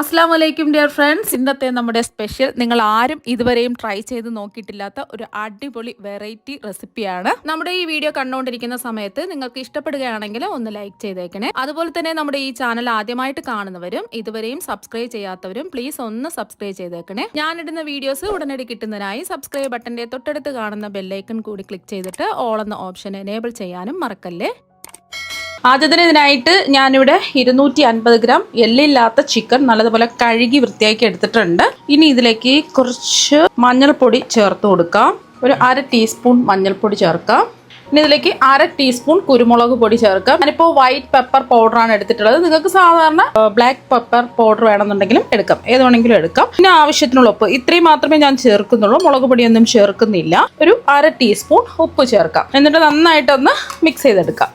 അസ്സലാമു അലൈക്കും dear friends. ഇന്നത്തെ നമ്മുടെ സ്പെഷ്യൽ നിങ്ങൾ ആരും ഇതുവരെയും ട്രൈ ചെയ്ത് നോക്കിയിട്ടില്ലാത്ത ഒരു അടിപൊളി വെറൈറ്റി റെസിപ്പിയാണ്. നമ്മുടെ ഈ വീഡിയോ കണ്ടുകൊണ്ടിരിക്കുന്ന സമയത്ത് നിങ്ങൾക്ക് ഇഷ്ടപ്പെടുകയാണെങ്കിൽ ഒന്ന് ലൈക്ക് ചെയ്തേക്കണേ. അതുപോലെ തന്നെ നമ്മുടെ ഈ ചാനൽ ആദ്യമായിട്ട് കാണുന്നവരും ഇതുവരെയും സബ്സ്ക്രൈബ് ചെയ്യാത്തവരും പ്ലീസ് ഒന്ന് സബ്സ്ക്രൈബ് ചെയ്തേക്കണേ. ഞാനിടുന്ന വീഡിയോസ് ഉടനടി കിട്ടുന്നതിനായി സബ്സ്ക്രൈബ് ബട്ടന്റെ തൊട്ടടുത്ത് കാണുന്ന ബെല്ലൈക്കൺ കൂടി ക്ലിക്ക് ചെയ്തിട്ട് ഓൾ എന്ന ഓപ്ഷൻ എനേബിൾ ചെയ്യാനും മറക്കല്ലേ. ആദ്യത്തിന് ഇതിനായിട്ട് ഞാനിവിടെ 250 ഗ്രാം എല്ലില്ലാത്ത ചിക്കൻ നല്ലതുപോലെ കഴുകി വൃത്തിയാക്കി എടുത്തിട്ടുണ്ട്. ഇനി ഇതിലേക്ക് കുറച്ച് മഞ്ഞൾപ്പൊടി ചേർത്ത് കൊടുക്കാം. ഒരു 1/2 ടീസ്പൂൺ മഞ്ഞൾപ്പൊടി ചേർക്കാം. ഇനി ഇതിലേക്ക് 1/2 ടീസ്പൂൺ കുരുമുളക് പൊടി ചേർക്കാം. ഞാനിപ്പോൾ വൈറ്റ് പെപ്പർ പൗഡറാണ് എടുത്തിട്ടുള്ളത്. നിങ്ങൾക്ക് സാധാരണ ബ്ലാക്ക് പെപ്പർ പൗഡർ വേണമെന്നുണ്ടെങ്കിലും എടുക്കാം, ഏത് വേണമെങ്കിലും എടുക്കാം. പിന്നെ ആവശ്യത്തിനുള്ള ഉപ്പ് ഇത്രയും മാത്രമേ ഞാൻ ചേർക്കുന്നുള്ളൂ, മുളക് പൊടിയൊന്നും ചേർക്കുന്നില്ല. ഒരു 1/2 ടീസ്പൂൺ ഉപ്പ് ചേർക്കാം. എന്നിട്ട് നന്നായിട്ടൊന്ന് മിക്സ് ചെയ്തെടുക്കാം.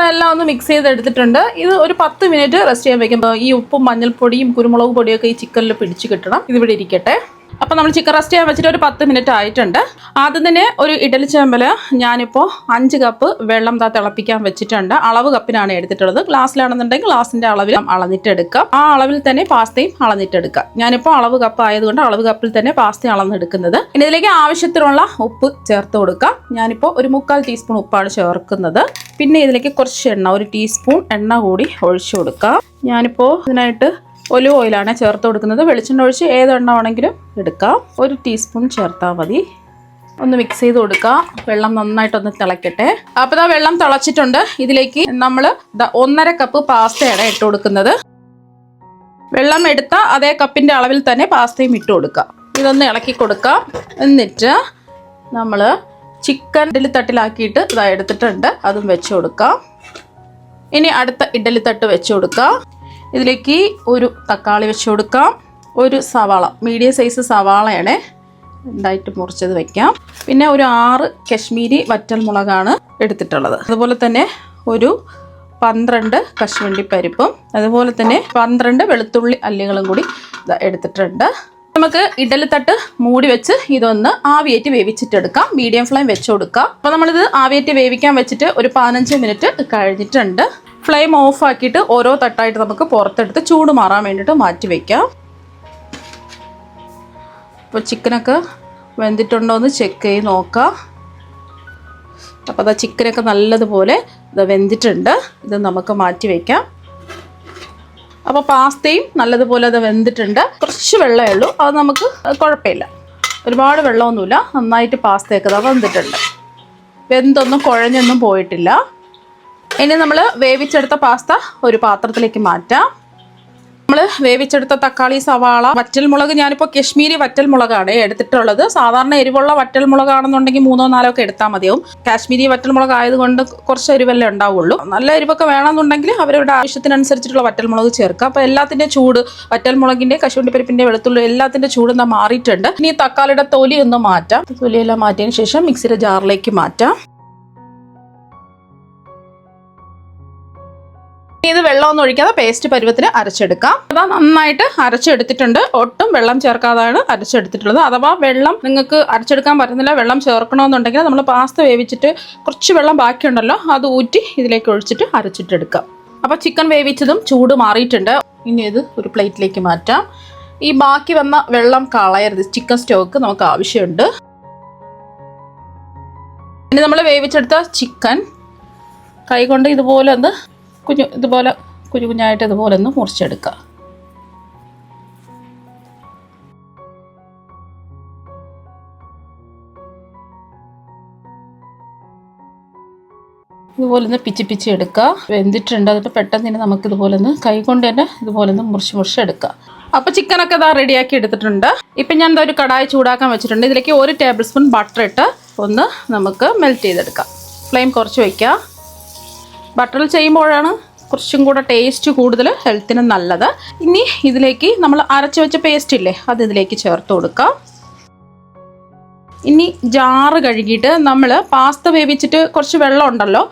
എല്ലാം ഒന്ന് മിക്സ് ചെയ്തെടുത്തിട്ടുണ്ട്. ഇത് ഒരു 10 മിനിറ്റ് റെസ്റ്റ് ചെയ്യാൻ വെക്കുമ്പോൾ ഈ ഉപ്പും മഞ്ഞൾപ്പൊടിയും കുരുമുളക് പൊടിയൊക്കെ ഈ ചിക്കനിൽ പിടിച്ച് കിട്ടണം. ഇതിവിടെ ഇരിക്കട്ടെ. അപ്പോൾ നമ്മൾ ചിക്കൻ റെസ്റ്റ് ചെയ്യാൻ വെച്ചിട്ട് ഒരു 10 മിനിറ്റ് ആയിട്ടുണ്ട്. ആദ്യം തന്നെ ഒരു ഇഡലി ചെമ്പിൽ ഞാനിപ്പോൾ 5 കപ്പ് വെള്ളം തിളപ്പിക്കാൻ വെച്ചിട്ടുണ്ട്. അളവ് കപ്പിനാണ് എടുത്തിട്ടുള്ളത്. ഗ്ലാസ്സിലാണെന്നുണ്ടെങ്കിൽ ഗ്ലാസിൻ്റെ അളവിൽ അളന്നിട്ടെടുക്കാം. ആ അളവിൽ തന്നെ പാസ്തയും അളന്നിട്ടെടുക്കാം. ഞാനിപ്പോൾ അളവ് കപ്പ് ആയതുകൊണ്ട് അളവ് കപ്പിൽ തന്നെ പാസ്ത അളന്നെടുക്കുന്നത്. ഇനി ഇതിലേക്ക് ആവശ്യത്തിനുള്ള ഉപ്പ് ചേർത്ത് കൊടുക്കാം. ഞാനിപ്പോൾ ഒരു 3/4 ടീസ്പൂൺ ഉപ്പാണ് ചേർക്കുന്നത്. പിന്നെ ഇതിലേക്ക് കുറച്ച് എണ്ണ, 1 ടീസ്പൂൺ എണ്ണ കൂടി ഒഴിച്ചു കൊടുക്കാം. ഞാനിപ്പോൾ ഇതിനായിട്ട് ഒലിവ് ഓയിലാണ് ചേർത്ത് കൊടുക്കുന്നത്. വെളിച്ചെണ്ണ ഒഴിച്ച് ഏതെണ്ണ വേണമെങ്കിലും എടുക്കാം. 1 ടീസ്പൂൺ ചേർത്താൽ മതി. ഒന്ന് മിക്സ് ചെയ്ത് കൊടുക്കുക. വെള്ളം നന്നായിട്ടൊന്ന് തിളക്കട്ടെ. അപ്പോൾ വെള്ളം തിളച്ചിട്ടുണ്ട്. ഇതിലേക്ക് നമ്മൾ 1.5 കപ്പ് പാസ്തയാണ് ഇട്ട് കൊടുക്കുന്നത്. വെള്ളം എടുത്ത അതേ കപ്പിൻ്റെ അളവിൽ തന്നെ പാസ്തയും ഇട്ട് കൊടുക്കുക. ഇതൊന്ന് ഇളക്കി കൊടുക്കാം. എന്നിട്ട് നമ്മൾ ചിക്കൻ ഇഡലി തട്ടിലാക്കിയിട്ട് എടുത്തിട്ടുണ്ട്. അതും വെച്ച് കൊടുക്കാം. ഇനി അടുത്ത ഇഡലി തട്ട് വെച്ച് കൊടുക്കാം. ഇതിലേക്ക് ഒരു തക്കാളി വെച്ച് കൊടുക്കാം. ഒരു സവാള, മീഡിയം സൈസ് സവാളയാണ് ഉണ്ടായിട്ട് മുറിച്ചത് വയ്ക്കാം. പിന്നെ ഒരു 6 കശ്മീരി വറ്റൽ മുളകാണ് എടുത്തിട്ടുള്ളത്. അതുപോലെ തന്നെ ഒരു 12 കശുവണ്ടി പരിപ്പും അതുപോലെ തന്നെ 12 വെളുത്തുള്ളി അല്ലികളും കൂടി എടുത്തിട്ടുണ്ട്. നമുക്ക് ഇഡലി തട്ട് മൂടി വെച്ച് ഇതൊന്ന് ആവിയേറ്റ് വേവിച്ചിട്ടെടുക്കാം. മീഡിയം ഫ്ലെയിം വെച്ച് കൊടുക്കാം. അപ്പോൾ നമ്മളിത് ആവിയേറ്റ് വേവിക്കാൻ വെച്ചിട്ട് ഒരു 15 മിനിറ്റ് കഴിഞ്ഞിട്ടുണ്ട്. ഫ്ലെയിം ഓഫ് ആക്കിയിട്ട് ഓരോ തട്ടായിട്ട് നമുക്ക് പുറത്തെടുത്ത് ചൂട് മാറാൻ വേണ്ടിയിട്ട് മാറ്റി വയ്ക്കാം. അപ്പോൾ ചിക്കനൊക്കെ വെന്തിട്ടുണ്ടോ എന്ന് ചെക്ക് ചെയ്ത് നോക്കാം. അപ്പോൾ ചിക്കനൊക്കെ നല്ലതുപോലെ വെന്തിട്ടുണ്ട്. ഇത് നമുക്ക് മാറ്റി വയ്ക്കാം. അപ്പോൾ പാസ്തയും നല്ലതുപോലെ വെന്തിട്ടുണ്ട്. കുറച്ച് വെള്ളമേ ഉള്ളൂ, അത് നമുക്ക് കുഴപ്പമില്ല. ഒരുപാട് വെള്ളമൊന്നുമില്ല. നന്നായിട്ട് പാസ്തയൊക്കെ വെന്തിട്ടുണ്ട്. വെന്തൊന്നും കുഴഞ്ഞൊന്നും പോയിട്ടില്ല. ഇനി നമ്മൾ വേവിച്ചെടുത്ത പാസ്ത ഒരു പാത്രത്തിലേക്ക് മാറ്റാം. നമ്മൾ വേവിച്ചെടുത്ത തക്കാളി, സവാള, വറ്റൽമുളക്, ഞാനിപ്പോൾ കശ്മീരി വറ്റൽമുളകാണ് എടുത്തിട്ടുള്ളത്. സാധാരണ എരിവുള്ള വറ്റൽമുളകാണെന്നുണ്ടെങ്കിൽ 3-4 ഒക്കെ എടുത്താൽ മതിയാവും. കാശ്മീരി വറ്റൽമുളക് ആയതുകൊണ്ട് കുറച്ച് എരിവല്ലേ ഉണ്ടാവുള്ളൂ. നല്ല എരിവൊക്കെ വേണമെന്നുണ്ടെങ്കിൽ അവരുടെ ആവശ്യത്തിനനുസരിച്ചിട്ടുള്ള വറ്റൽമുളക് ചേർക്കുക. അപ്പോൾ എല്ലാത്തിൻ്റെ ചൂട്, വറ്റൽമുളകിൻ്റെ, കശുവണ്ടി പരിപ്പിൻ്റെ, വെളുത്തുള്ളി എല്ലാത്തിൻ്റെ ചൂട് മാറിയിട്ടുണ്ട്. ഇനി തക്കാളിയുടെ തൊലി ഒന്ന് മാറ്റാം. തൊലിയെല്ലാം മാറ്റിയതിന് ശേഷം മിക്സിയുടെ ജാറിലേക്ക് മാറ്റാം. ഇത് വെള്ളമൊന്നും ഒഴിക്കാതെ പേസ്റ്റ് പരുവത്തിന് അരച്ചെടുക്കാം. അതാ നന്നായിട്ട് അരച്ചെടുത്തിട്ടുണ്ട്. ഒട്ടും വെള്ളം ചേർക്കാതാണ് അരച്ചെടുത്തിട്ടുള്ളത്. അഥവാ വെള്ളം നിങ്ങൾക്ക് അരച്ചെടുക്കാൻ പറ്റുന്നില്ല, വെള്ളം ചേർക്കണമെന്നുണ്ടെങ്കിൽ നമ്മൾ പാസ്ത വേവിച്ചിട്ട് കുറച്ച് വെള്ളം ബാക്കിയുണ്ടല്ലോ, അത് ഊറ്റി ഇതിലേക്ക് ഒഴിച്ചിട്ട് അരച്ചിട്ടെടുക്കാം. അപ്പോൾ ചിക്കൻ വേവിച്ചതും ചൂട് മാറിയിട്ടുണ്ട്. ഇനി ഇത് ഒരു പ്ലേറ്റിലേക്ക് മാറ്റാം. ഈ ബാക്കി വന്ന വെള്ളം കളയരുത്. ചിക്കൻ സ്റ്റോക്ക് നമുക്ക് ആവശ്യമുണ്ട്. ഇനി നമ്മൾ വേവിച്ചെടുത്ത ചിക്കൻ കൈകൊണ്ട് ഇതുപോലെ ഒന്ന് ഇതുപോലെ കുഞ്ഞായിട്ട് ഇതുപോലെ ഒന്ന് മുറിച്ചെടുക്കുക. ഇതുപോലെ ഒന്ന് പിച്ചി എടുക്കുക. വെന്തിട്ടുണ്ട്. അതിപ്പോൾ പെട്ടെന്ന് തന്നെ നമുക്ക് ഇതുപോലെ ഒന്ന് കൈകൊണ്ട് തന്നെ ഇതുപോലെ ഒന്ന് മുറിച്ചെടുക്കുക. അപ്പോൾ ചിക്കനൊക്കെ റെഡിയാക്കി എടുത്തിട്ടുണ്ട്. ഇപ്പം ഞാൻ ഒരു കടായി ചൂടാക്കാൻ വെച്ചിട്ടുണ്ട്. ഇതിലേക്ക് 1 ടേബിൾ സ്പൂൺ ബട്ടർ ഇട്ട് ഒന്ന് നമുക്ക് മെൽറ്റ് ചെയ്തെടുക്കാം. ഫ്ലെയിം കുറച്ച് വയ്ക്കുക. ബട്ടറിൽ ചെയ്യുമ്പോഴാണ് കുറച്ചും കൂടെ ടേസ്റ്റ് കൂടുതൽ, ഹെൽത്തിന് നല്ലത്. ഇനി ഇതിലേക്ക് നമ്മൾ അരച്ച് വെച്ച പേസ്റ്റ് ഇല്ലേ, അത് ഇതിലേക്ക് ചേർത്ത് കൊടുക്കാം. ഇനി ജാറ് കഴുകിയിട്ട് നമ്മൾ പാസ്ത വേവിച്ചിട്ട് കുറച്ച് വെള്ളം ഉണ്ടല്ലോ,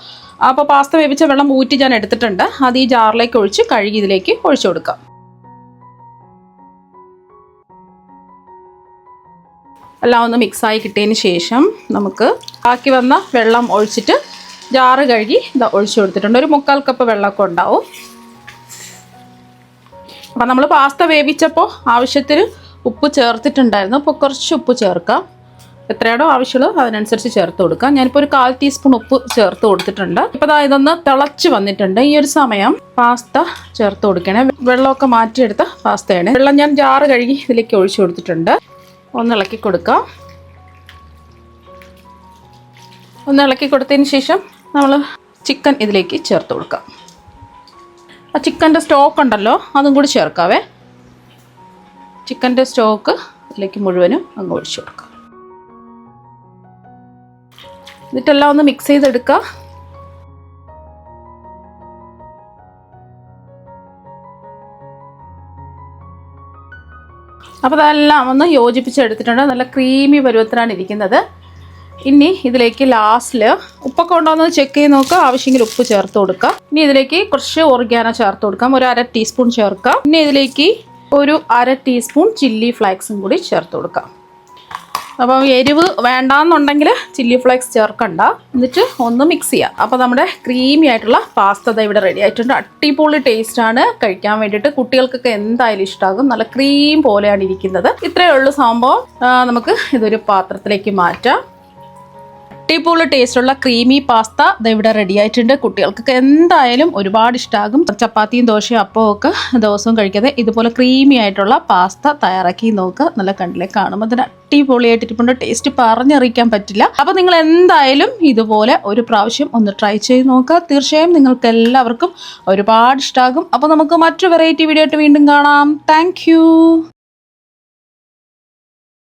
അപ്പോൾ പാസ്ത വേവിച്ച വെള്ളം ഊറ്റി ഞാൻ എടുത്തിട്ടുണ്ട്. അത് ഈ ജാറിലേക്ക് ഒഴിച്ച് കഴുകി ഇതിലേക്ക് ഒഴിച്ചു കൊടുക്കാം. എല്ലാം ഒന്ന് മിക്സായി കിട്ടിയതിന് ശേഷം നമുക്ക് ബാക്കി വന്ന വെള്ളം ഒഴിച്ചിട്ട് ജാറ് കഴുകി ഇതാ ഒഴിച്ചു കൊടുത്തിട്ടുണ്ട്. ഒരു 3/4 കപ്പ് വെള്ളമൊക്കെ ഉണ്ടാവും. അപ്പം നമ്മൾ പാസ്ത വേവിച്ചപ്പോൾ ആവശ്യത്തിന് ഉപ്പ് ചേർത്തിട്ടുണ്ടായിരുന്നു. അപ്പോൾ കുറച്ച് ഉപ്പ് ചേർക്കാം. എത്രയാണോ ആവശ്യമുള്ളൂ അതിനനുസരിച്ച് ചേർത്ത് കൊടുക്കാം. ഞാനിപ്പോൾ ഒരു 1/4 ടീസ്പൂൺ ഉപ്പ് ചേർത്ത് കൊടുത്തിട്ടുണ്ട്. ഇപ്പോൾ ഇതൊന്ന് തിളച്ച് വന്നിട്ടുണ്ട്. ഈ ഒരു സമയം പാസ്ത ചേർത്ത് കൊടുക്കണേ. വെള്ളമൊക്കെ മാറ്റിയെടുത്ത പാസ്തയാണ്. വെള്ളം ഞാൻ ജാറ് കഴുകി ഇതിലേക്ക് ഒഴിച്ചു കൊടുത്തിട്ടുണ്ട്. ഒന്ന് ഇളക്കി കൊടുക്കാം. ഒന്ന് ഇളക്കി കൊടുത്തതിന് ശേഷം നമ്മൾ ചിക്കൻ ഇതിലേക്ക് ചേർത്ത് കൊടുക്കാം. ആ ചിക്കൻ്റെ സ്റ്റോക്ക് ഉണ്ടല്ലോ അതും കൂടി ചേർക്കാവേ. ചിക്കൻ്റെ സ്റ്റോക്ക് ഇതിലേക്ക് മുഴുവനും അങ്ങ് ഒഴിച്ചു കൊടുക്കാം. എന്നിട്ടെല്ലാം ഒന്ന് മിക്സ് ചെയ്തെടുക്കുക. അപ്പോൾ അതെല്ലാം ഒന്ന് യോജിപ്പിച്ചെടുത്തിട്ടുണ്ട്. നല്ല ക്രീമി പരുവത്തിനാണ് ഇരിക്കുന്നത്. ഇനി ഇതിലേക്ക് ലാസ്റ്റിൽ ഉപ്പൊക്കെ ഉണ്ടോയെന്ന് ചെക്ക് ചെയ്ത് നോക്കുക. ആവശ്യമെങ്കിൽ ഉപ്പ് ചേർത്ത് കൊടുക്കുക. ഇനി ഇതിലേക്ക് കുറച്ച് ഓർഗാനോ ചേർത്ത് കൊടുക്കാം. ഒരു 1/2 ടീസ്പൂൺ ചേർക്കാം. ഇനി ഇതിലേക്ക് ഒരു 1/2 ടീസ്പൂൺ ചില്ലി ഫ്ലേക്സും കൂടി ചേർത്ത് കൊടുക്കാം. അപ്പം എരിവ് വേണ്ടാന്നുണ്ടെങ്കിൽ ചില്ലി ഫ്ലേക്സ് ചേർക്കണ്ട. എന്നിട്ട് ഒന്ന് മിക്സ് ചെയ്യുക. അപ്പോൾ നമ്മുടെ ക്രീമി ആയിട്ടുള്ള പാസ്ത ഇവിടെ റെഡി ആയിട്ടുണ്ട്. അടിപൊളി ടേസ്റ്റാണ്. കഴിക്കാൻ വേണ്ടിയിട്ട് കുട്ടികൾക്കൊക്കെ എന്തായാലും ഇഷ്ടമാകും. നല്ല ക്രീം പോലെയാണ് ഇരിക്കുന്നത്. ഇത്രയേ ഉള്ളൂ സംഭവം. നമുക്ക് ഇതൊരു പാത്രത്തിലേക്ക് മാറ്റാം. അടിപൊളി ടേസ്റ്റുള്ള ക്രീമി പാസ്ത ഇവിടെ റെഡി ആയിട്ടുണ്ട്. കുട്ടികൾക്കൊക്കെ എന്തായാലും ഒരുപാട് ഇഷ്ടമാകും. ചപ്പാത്തിയും ദോശയും അപ്പവും ഒക്കെ ദിവസവും കഴിക്കാതെ ഇതുപോലെ ക്രീമി ആയിട്ടുള്ള പാസ്ത തയ്യാറാക്കി നോക്കുക. നല്ല കണ്ടില്ലേ, കാണുമ്പോൾ അതിന് അടിപൊളിയായിട്ടിരിപ്പുണ്ട്. ടേസ്റ്റ് പറഞ്ഞറിയിക്കാൻ പറ്റില്ല. അപ്പോൾ നിങ്ങൾ എന്തായാലും ഇതുപോലെ ഒരു പ്രാവശ്യം ഒന്ന് ട്രൈ ചെയ്ത് നോക്കുക. തീർച്ചയായും നിങ്ങൾക്ക് എല്ലാവർക്കും ഒരുപാട് ഇഷ്ടമാകും. അപ്പോൾ നമുക്ക് മറ്റു വെറൈറ്റി വീഡിയോ ആയിട്ട് വീണ്ടും കാണാം. താങ്ക്